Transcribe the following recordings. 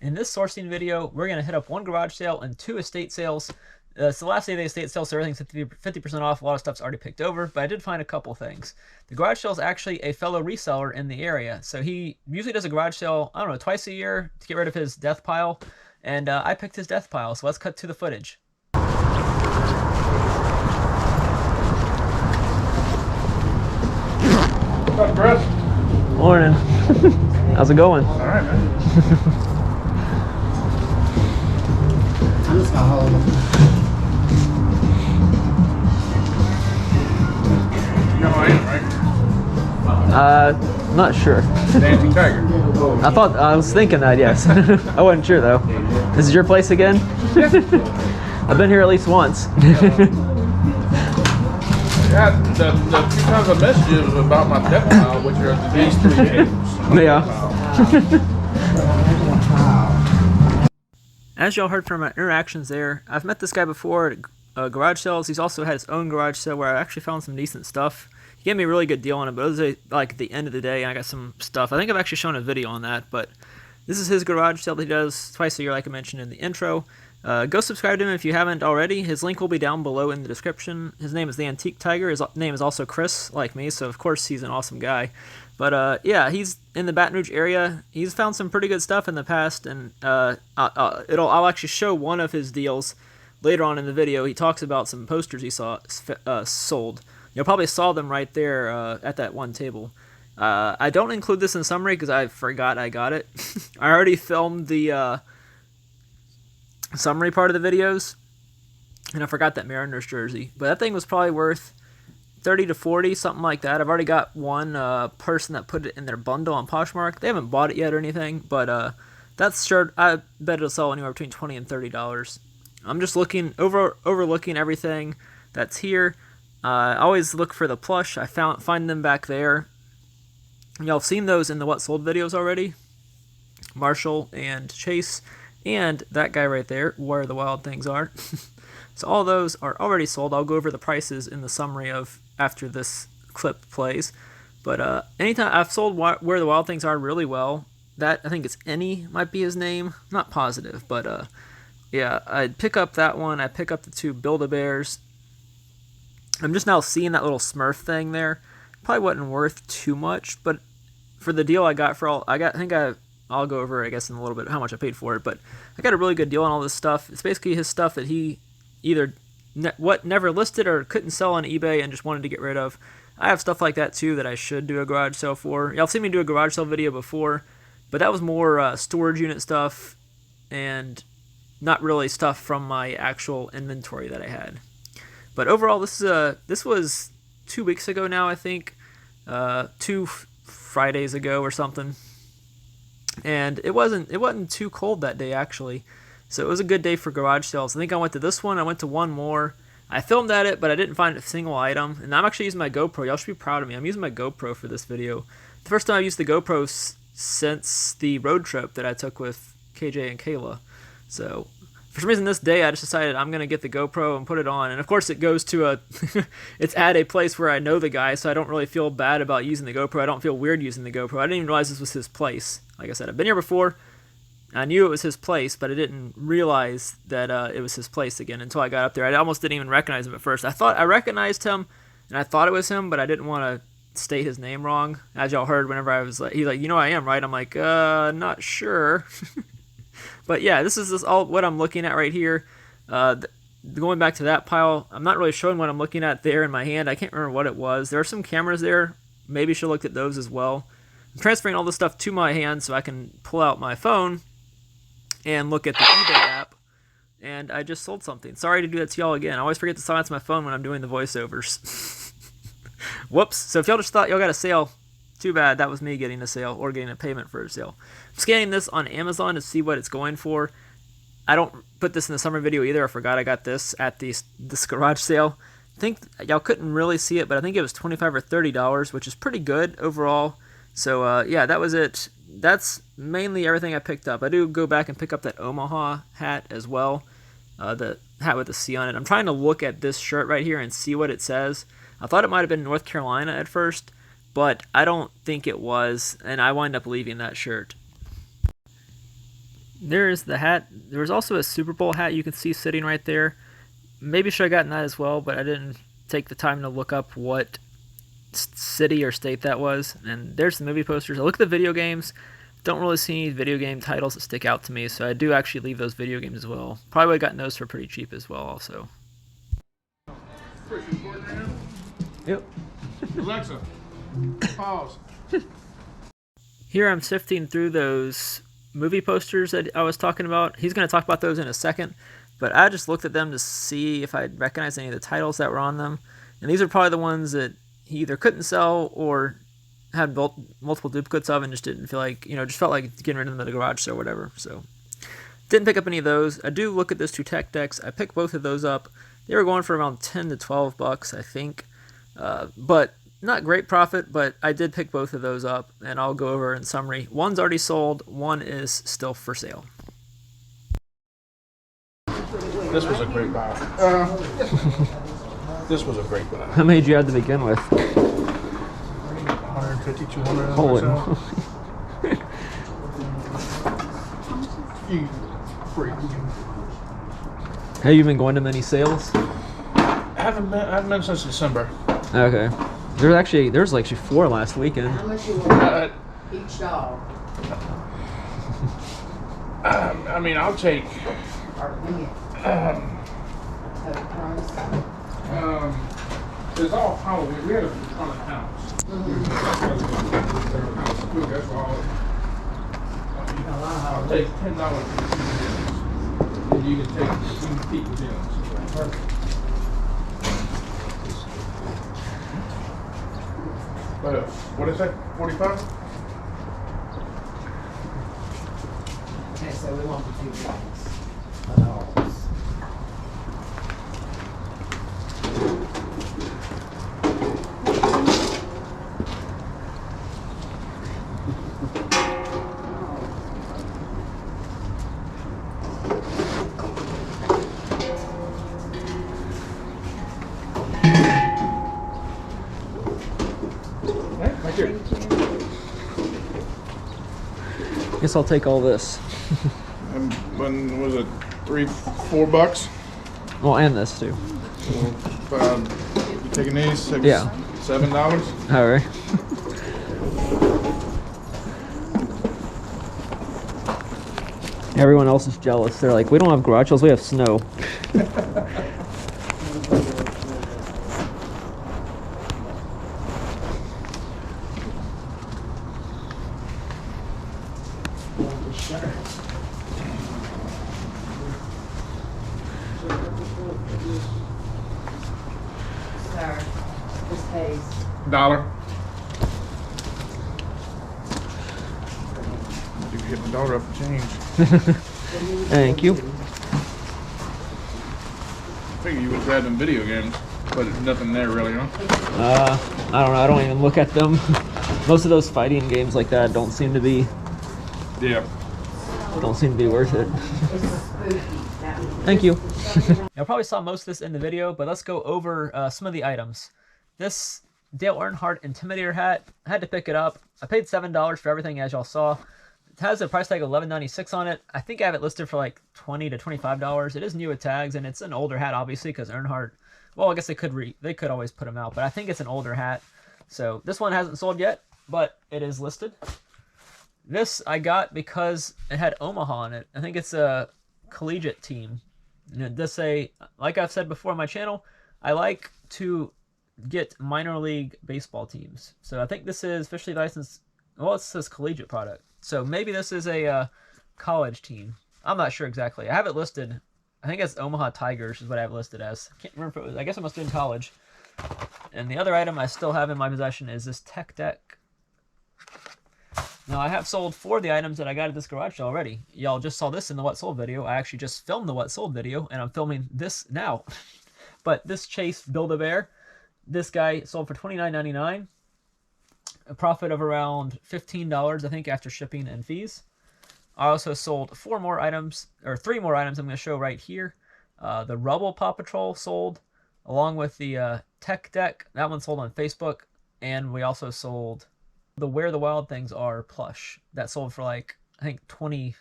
In this sourcing video, we're going to hit up one garage sale and 2 estate sales. It's the last day of the estate sale, so everything's 50% off. A lot of stuff's already picked over, but I did find a couple things. The garage sale is actually a fellow reseller in the area, so he usually does a garage sale, I don't know, twice a year to get rid of his death pile, and I picked his death pile, so let's cut to the footage. What's up, Chris? Morning. How's it going? All right, man. I'm just gonna hold them. You know who I am, right? Not sure. Dancing Tiger. I was thinking that, yes. I wasn't sure though. This is your place again? I've been here at least once. Yeah, the few times I messaged you was about my death pile, which are these 3 tables. Yeah. As y'all heard from my interactions there, I've met this guy before at garage sales. He's also had his own garage sale where I actually found some decent stuff. He gave me a really good deal on it, but it was like at the end of the day, and I got some stuff. I think I've actually shown a video on that, but this is his garage sale that he does twice a year, like I mentioned in the intro. Go subscribe to him if you haven't already. His link will be down below in the description. His name is the Antique Tiger. His name is also Chris, like me, so of course he's an awesome guy. But yeah, he's in the Baton Rouge area. He's found some pretty good stuff in the past, and I'll actually show one of his deals later on in the video. He talks about some posters he saw sold. You probably saw them right there at that one table. I don't include this in the summary because I forgot I got it. I already filmed the summary part of the videos, and I forgot that Mariners jersey. But that thing was probably worth 30 to 40, something like that. I've already got one person that put it in their bundle on Poshmark. They haven't bought it yet or anything, but that's sure. I bet it'll sell anywhere between $20 and $30. I'm just overlooking everything that's here. I always look for the plush. I find them back there. Y'all have seen those in the What Sold videos already. Marshall and Chase, and that guy right there, Where the Wild Things Are. So all those are already sold. I'll go over the prices in the summary of after this clip plays. But anytime I've sold Where the Wild Things Are really well. That, I think it's Any might be his name. I'm not positive, but yeah, I'd pick up that one. I pick up the 2 Build-A-Bears. I'm just now seeing that little Smurf thing there. Probably wasn't worth too much, but for the deal I got I'll go over, I guess, in a little bit how much I paid for it, but I got a really good deal on all this stuff. It's basically his stuff that he either never listed or couldn't sell on eBay and just wanted to get rid of. I have stuff like that too that I should do a garage sale for. Y'all seen me do a garage sale video before, but that was more storage unit stuff and not really stuff from my actual inventory that I had. But overall, this was 2 weeks ago now, I think, 2 Fridays ago or something. And it wasn't too cold that day, actually, so it was a good day for garage sales. I think I went to this one, I went to one more. I filmed at it, but I didn't find a single item, and I'm actually using my GoPro. Y'all should be proud of me. I'm using my GoPro for this video. The first time I've used the GoPro since the road trip that I took with KJ and Kayla. So for some reason this day I just decided I'm gonna get the GoPro and put it on, and of course it goes to it's at a place where I know the guy, so I don't really feel bad about using the GoPro. I don't feel weird using the GoPro. I didn't even realize this was his place. Like I said, I've been here before. I knew it was his place, but I didn't realize that it was his place again until I got up there. I almost didn't even recognize him at first. I thought I recognized him, and I thought it was him, but I didn't want to state his name wrong. As y'all heard, whenever I was like, he's like, "You know I am, right?" I'm like, not sure. But yeah, this is all what I'm looking at right here. Going back to that pile, I'm not really showing what I'm looking at there in my hand. I can't remember what it was. There are some cameras there. Maybe should look at those as well. I'm transferring all this stuff to my hand so I can pull out my phone and look at the eBay app. And I just sold something. Sorry to do that to y'all again. I always forget to silence my phone when I'm doing the voiceovers. Whoops. So if y'all just thought y'all got a sale, too bad. That was me getting a sale or getting a payment for a sale. I'm scanning this on Amazon to see what it's going for. I don't put this in the summer video either. I forgot I got this at this garage sale. I think y'all couldn't really see it, but I think it was $25 or $30, which is pretty good overall. So yeah, that was it. That's mainly everything I picked up. I do go back and pick up that Omaha hat as well, the hat with the C on it. I'm trying to look at this shirt right here and see what it says. I thought it might have been North Carolina at first, but I don't think it was, and I wind up leaving that shirt. There's the hat. There was also a Super Bowl hat you can see sitting right there. Maybe should have gotten that as well, but I didn't take the time to look up what city or state that was. And there's the movie posters. I look at the video games. Don't really see any video game titles that stick out to me, so I do actually leave those video games as well. Probably would have gotten those for pretty cheap as well also. Yep. Alexa, pause. Here I'm sifting through those movie posters that I was talking about. He's going to talk about those in a second, but I just looked at them to see if I'd recognize any of the titles that were on them. And these are probably the ones that he either couldn't sell or had multiple duplicates of and just didn't feel like, just felt like getting rid of them at the garage sale or whatever. So didn't pick up any of those. I do look at those 2 tech decks. I picked both of those up. They were going for around 10 to 12 bucks, I think. But not great profit, but I did pick both of those up, and I'll go over in summary. One's already sold, one is still for sale. This was a great buy. This was a great buy. How many did you have to begin with? 150, 200. Holy. You freak. Have you been going to many sales? I haven't been since December. Okay. There's actually 4 last weekend. How much you want each dog? I mean, I'll take. Or wing it? It's all Halloween. We had a ton of house. That's all. I'll take $10 for the 2 deals. And you can keep the deals. Perfect. What is that? 45? Okay, so we want the 2 dogs. The dogs. Guess I'll take all this. And when was it? $3-4? Well, and this too. You taking these? Yeah. $7? All right. Everyone else is jealous. They're like, we don't have garage sales, we have snow. Sir, this pays. $1. You can get my daughter up for change. Thank you. I figure you would grab them video games, but nothing there really, huh? I don't know. I don't even look at them. Most of those fighting games like that don't seem to be worth it. Thank you. I probably saw most of this in the video, but let's go over some of the items. This Dale Earnhardt Intimidator hat, I had to pick it up. I paid $7 for everything, as y'all saw. It has a price tag of $11.96 on it. I think I have it listed for like $20 to $25. It is new with tags, and it's an older hat, obviously, because Earnhardt. Well, I guess they could always put them out, but I think it's an older hat. So this one hasn't sold yet, but it is listed. This I got because it had Omaha on it. I think it's a collegiate team. And it does say, like I've said before on my channel, I like to get minor league baseball teams. So I think this is officially licensed. Well, it says collegiate product. So maybe this is a college team. I'm not sure exactly. I have it listed. I think it's Omaha Tigers is what I have listed as. I can't remember if it was. I guess I must be in college. And the other item I still have in my possession is this tech deck. Now, I have sold 4 of the items that I got at this garage sale already. Y'all just saw this in the What Sold video. I actually just filmed the What Sold video, and I'm filming this now. But this Chase Build-A-Bear, this guy sold for $29.99. A profit of around $15, I think, after shipping and fees. I also sold 3 more items I'm going to show right here. The Rubble Paw Patrol sold, along with the tech deck. That one sold on Facebook. And we also sold the Where the Wild Things Are plush. That sold for like, I think $20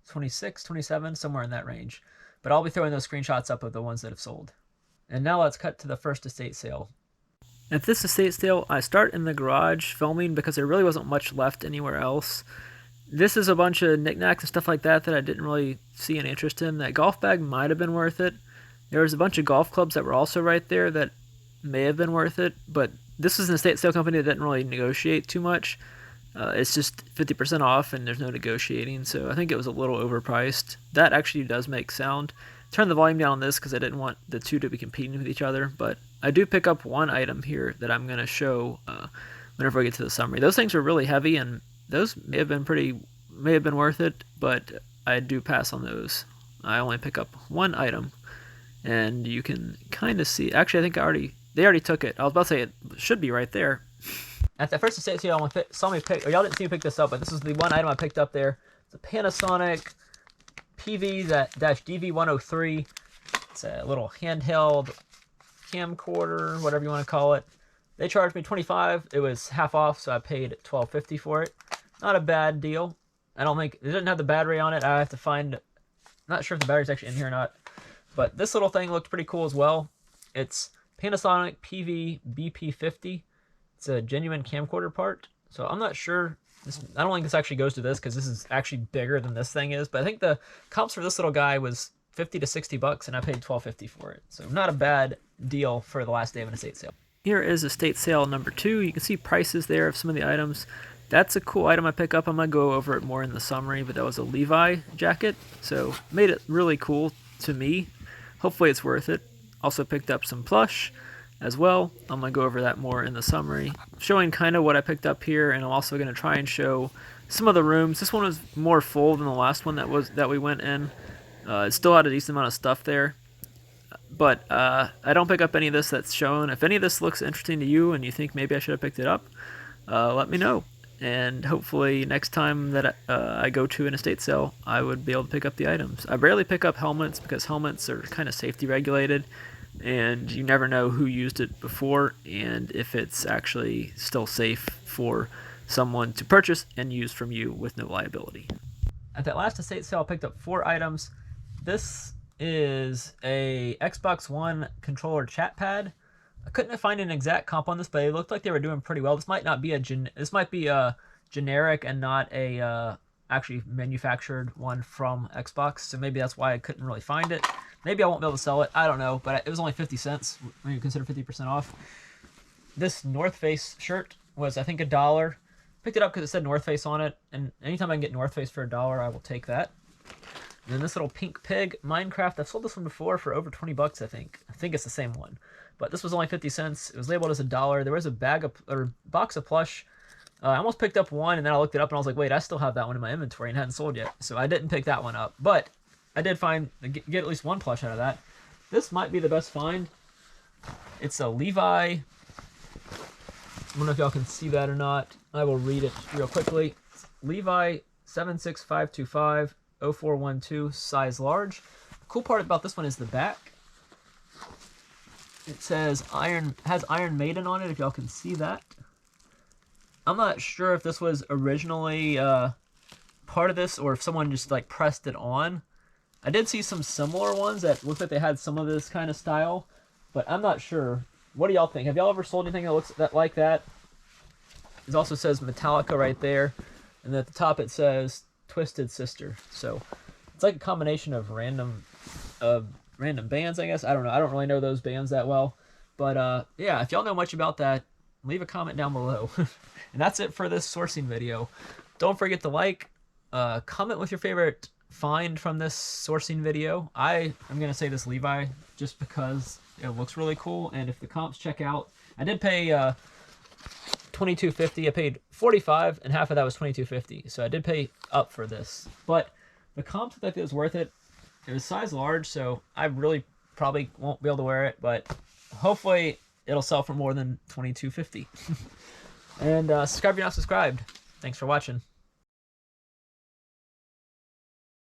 26, 27, somewhere in that range. But I'll be throwing those screenshots up of the ones that have sold. And now let's cut to the first estate sale. At this estate sale, I start in the garage filming because there really wasn't much left anywhere else. This is a bunch of knickknacks and stuff like that that I didn't really see any interest in. That golf bag might have been worth it. There was a bunch of golf clubs that were also right there that may have been worth it, but this is an estate sale company that didn't really negotiate too much. It's just 50% off and there's no negotiating, so I think it was a little overpriced. That actually does make sound. Turn the volume down on this because I didn't want the two to be competing with each other, but I do pick up one item here that I'm going to show whenever I get to the summary. Those things were really heavy and those may have been worth it, but I do pass on those. I only pick up one item, and you can kind of see. Actually, I think they already took it. I was about to say it should be right there. At that first estate sale, y'all didn't see me pick this up, but this is the one item I picked up there. It's a Panasonic PV-DV103. It's a little handheld camcorder, whatever you want to call it. They charged me $25. It was half off, so I paid $12.50 for it. Not a bad deal. I don't think it didn't have the battery on it. I have to find. Not sure if the battery's actually in here or not. But this little thing looked pretty cool as well. It's Panasonic PV-BP50. It's a genuine camcorder part. So I'm not sure. I don't think this actually goes to this because this is actually bigger than this thing is. But I think the comps for this little guy was $50 to $60, and I paid $12.50 for it. So not a bad deal for the last day of an estate sale. Here is estate sale number 2. You can see prices there of some of the items. That's a cool item I pick up. I'm going to go over it more in the summary, but that was a Levi jacket. So made it really cool to me. Hopefully it's worth it. Also picked up some plush as well. I'm going to go over that more in the summary, showing kind of what I picked up here, and I'm also going to try and show some of the rooms. This one was more full than the last one that we went in. It still had a decent amount of stuff there, but I don't pick up any of this that's shown. If any of this looks interesting to you and you think maybe I should have picked it up, let me know. And hopefully next time that I go to an estate sale, I would be able to pick up the items. I rarely pick up helmets because helmets are kind of safety regulated, and you never know who used it before and if it's actually still safe for someone to purchase and use from you with no liability. At that last estate sale, I picked up 4 items. This is a Xbox One controller chat pad. I couldn't find an exact comp on this, but it looked like they were doing pretty well. This might be a generic and not a actually manufactured one from Xbox, so maybe that's why I couldn't really find it. Maybe I won't be able to sell it. I don't know, but it was only 50 cents when you consider 50% off. This North Face shirt was, I think, $1. Picked it up because it said North Face on it, and anytime I can get North Face for $1, I will take that. And then this little pink pig Minecraft. I've sold this one before for over 20 bucks, I think. I think it's the same one. But this was only 50 cents. It was labeled as $1. There was a box of plush. I almost picked up one, and then I looked it up, and I was like, wait, I still have that one in my inventory and hadn't sold yet. So I didn't pick that one up. But I did get at least one plush out of that. This might be the best find. It's a Levi. I don't know if y'all can see that or not. I will read it real quickly. It's Levi 76525 0412, size large. The cool part about this one is the back. It says has Iron Maiden on it, if y'all can see that. I'm not sure if this was originally part of this or if someone just like pressed it on. I did see some similar ones that looked like they had some of this kind of style, but I'm not sure. What do y'all think? Have y'all ever sold anything that looks like that? It also says Metallica right there, and at the top it says Twisted Sister. So it's like a combination of random bands, I guess. I don't know. I don't really know those bands that well, but yeah, if y'all know much about that, leave a comment down below. And that's it for this sourcing video. Don't forget to like, comment with your favorite find from this sourcing video. I'm gonna say this Levi just because it looks really cool, and if the comps check out, I did pay $22.50. I paid $45, and half of that was $22.50. So I did pay up for this, but the comps looked like it was worth it. It was size large, so I really probably won't be able to wear it, but hopefully it'll sell for more than $22.50. And subscribe if you're not subscribed. Thanks for watching.